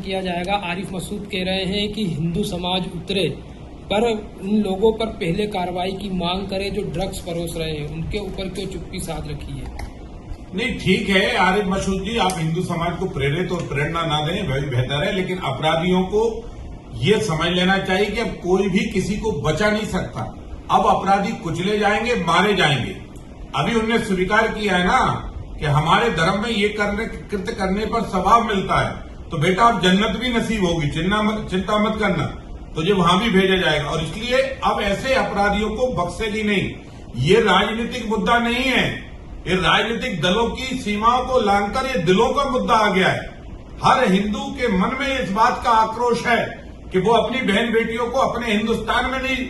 किया जाएगा। आरिफ मसूद कह रहे हैं कि हिंदू समाज उतरे पर उन लोगों पर पहले कार्रवाई की मांग करे जो ड्रग्स परोस रहे हैं, उनके ऊपर क्यों चुप्पी साध रखी है। नहीं, ठीक है आरिफ मसूद जी, आप हिंदू समाज को प्रेरित और प्रेरणा ना दें, वही बेहतर है। लेकिन अपराधियों को ये समझ लेना चाहिए कि अब कोई भी किसी को बचा नहीं सकता। अब अपराधी कुचले जाएंगे, मारे जाएंगे। अभी उन्होंने स्वीकार किया है ना कि हमारे धर्म में ये कृत्य करने पर सवाब मिलता है, तो बेटा अब जन्नत भी नसीब होगी, चिंता मत करना, तुझे वहां भी भेजा जाएगा। और इसलिए अब ऐसे अपराधियों को बख्शेगी नहीं। ये राजनीतिक मुद्दा नहीं है, ये राजनीतिक दलों की सीमाओं को लांघकर ये दिलों का मुद्दा आ गया है। हर हिंदू के मन में इस बात का आक्रोश है कि वो अपनी बहन बेटियों को अपने हिंदुस्तान में नहीं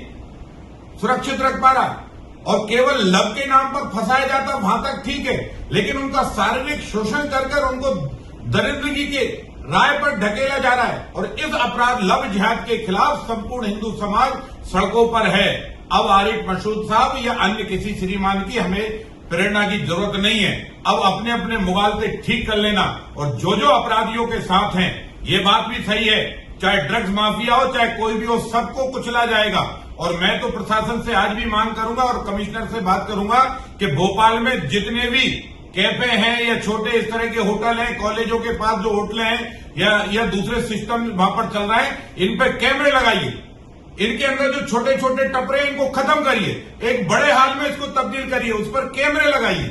सुरक्षित रख पा रहा, और केवल लव के नाम पर फंसाया जाता वहां तक ठीक है, लेकिन उनका शारीरिक शोषण कर उनको दरिद्रगी के राय पर ढकेला जा रहा है। और इस अपराध लव जिहाद के खिलाफ संपूर्ण हिंदू समाज सड़कों पर है। अब आरिफ मसूद साहब या अन्य किसी श्रीमान की हमें प्रेरणा की जरूरत नहीं है। अब अपने अपने मुगालते ठीक कर लेना, और जो अपराधियों के साथ हैं, ये बात भी सही है, चाहे ड्रग्स माफिया हो चाहे कोई भी हो, सबको कुचला जाएगा। और मैं तो प्रशासन से आज भी मांग करूंगा और कमिश्नर से बात करूंगा कि भोपाल में जितने भी कैफे हैं या छोटे इस तरह के होटल हैं, कॉलेजों के पास जो होटल हैं या दूसरे सिस्टम वहां पर चल रहा है, इन पे कैमरे लगाइए। इनके अंदर जो छोटे छोटे टपरे हैं इनको खत्म करिए, एक बड़े हाल में इसको तब्दील करिए, उस पर कैमरे लगाइए।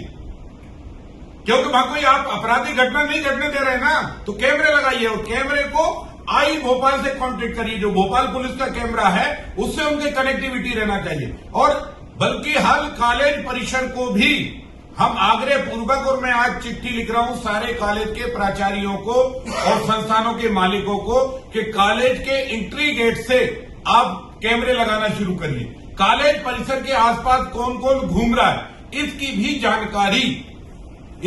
क्योंकि वहां कोई आप आपराधिक घटना नहीं घटने दे रहे ना, तो कैमरे लगाइए। और कैमरे को आई भोपाल से कांटेक्ट करिए, जो भोपाल पुलिस का कैमरा है उससे उनकी कनेक्टिविटी रहना चाहिए। और बल्कि हर कॉलेज परिसर को भी हम आग्रह पूर्वक, और मैं आज चिट्ठी लिख रहा हूं सारे कॉलेज के प्राचार्यों को और संस्थानों के मालिकों को कि कॉलेज के एंट्री गेट से आप कैमरे लगाना शुरू करिए। कॉलेज परिसर के आसपास कौन कौन घूम रहा है इसकी भी जानकारी,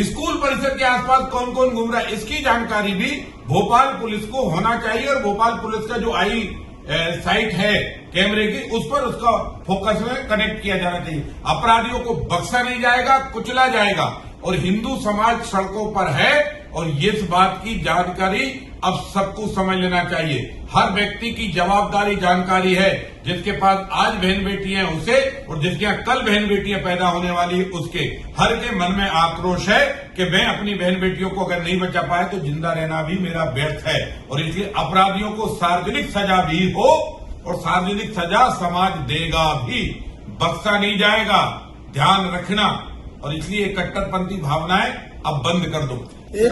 स्कूल परिसर के आसपास कौन कौन घूम रहा है इसकी जानकारी भी भोपाल पुलिस को होना चाहिए। और भोपाल पुलिस का जो आई साइट है कैमरे की, उस पर उसका फोकस में कनेक्ट किया जाना चाहिए। अपराधियों को बख्शा नहीं जाएगा, कुचला जाएगा। और हिंदू समाज सड़कों पर है, और इस बात की जानकारी अब सबको समझ लेना चाहिए। हर व्यक्ति की जवाबदारी जानकारी है, जिसके पास आज बहन बेटी है उसे, और जिसके यहाँ कल बहन बेटियां पैदा होने वाली है उसके। हर के मन में आक्रोश है कि मैं अपनी बहन बेटियों को अगर नहीं बचा पाया तो जिंदा रहना भी मेरा व्यर्थ है। और इसलिए अपराधियों को सार्वजनिक सजा भी हो, और सार्वजनिक सजा समाज देगा भी, बख्शा नहीं जाएगा, ध्यान रखना। और इसलिए कट्टरपंथी भावनाएं अब बंद कर दो।